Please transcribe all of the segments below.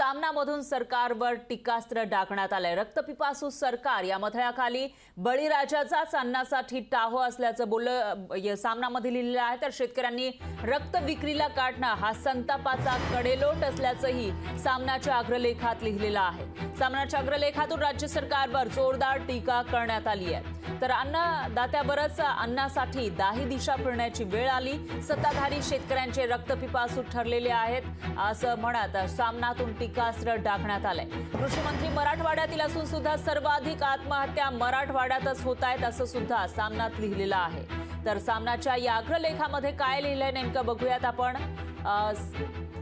सामनामधून सरकारवर टीकास्त्र डाकण्यात आलंय। रक्तपिपासू सरकार या मथळ्याखाली बळीराजाचाच अन्नासाठी टाहो असल्याचं बोललं सामनामध्ये लिहिलेलं आहे। तर शेतकऱ्यांनी रक्त विक्रीला काढणं हा संतापाचा कडेलोट असल्याचंही सामनाच्या अग्रलेखात लिहिलेलं आहे। सामनाच्या अग्रलेखातून राज्य सरकारवर जोरदार टीका करण्यात आली आहे। तर अन्नदात्यावरच अन्नासाठी दाही दिशा फिरण्याची वेळ आली। सत्ताधारी शेतकऱ्यांचे रक्तपिपासू ठरलेले आहेत असं म्हणत सामनातून टीकास्त्र डाकण्यात आलंय। कृषी मंत्री मराठवाड्यातील असून सुद्धा सर्वाधिक आत्महत्या मराठवाड्यातच होत आहेत असं सुद्धा सामनात लिहिलेलं आहे। तर सामनाच्या या अग्रलेखामध्ये काय लिहिलंय नेमकं बघूयात आपण।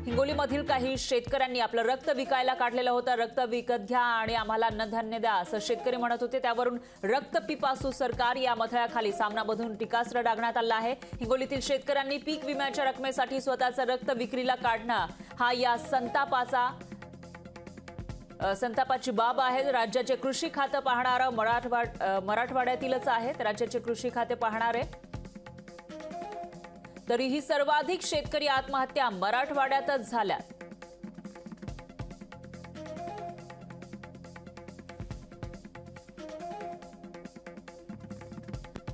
हिंगोलीमधील काही शेतकऱ्यांनी आपलं रक्त विकायला काढलेलं होतं। रक्त विकत घ्या आणि आम्हाला अन्नधान्य द्या असं शेतकरी म्हणत होते। त्यावरून रक्तपिपासू सरकार या मथळ्याखाली सामनामधून टीकास्त्र डाकण्यात आलं आहे। हिंगोलीतील शेतकऱ्यांनी पीक विम्याच्या रकमेसाठी स्वतःचं रक्त विक्रीला काढणं हा या संतापाची बाब आहे। राज्याचे कृषी खाते पाहणारं मराठवाड्यातीलच आहेत। राज्याचे कृषी खाते पाहणारे तरीही सर्वाधिक शेतकरी आत्महत्या मराठवाड्यातच झाल्या।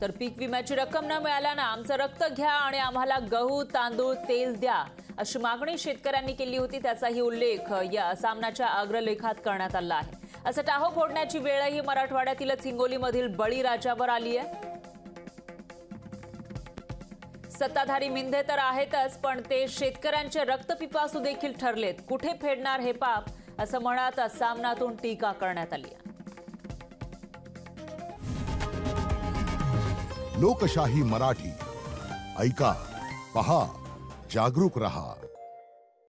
तर पीक विम्याची रक्कम न मिळाल्यानं आमचं रक्त घ्या आणि आम्हाला गहू तांदूळ तेल द्या अशी मागणी शेतकऱ्यांनी केली होती। त्याचाही उल्लेख या सामनाच्या अग्रलेखात करण्यात आला आहे। असं टाहो फोडण्याची वेळही मराठवाड्यातीलच हिंगोलीमधील बळीराजावर आली आहे। सत्ताधारी मिंधे तर आहेतच पण ते शेतकऱ्यांचे रक्तपिपासू देखील ठरलेत। कुठे फेडणार हे पाप असं म्हणत सामनातून टीका करण्यात आली आहे। लोकशाही मराठी ऐका, पहा, जागरूक रहा।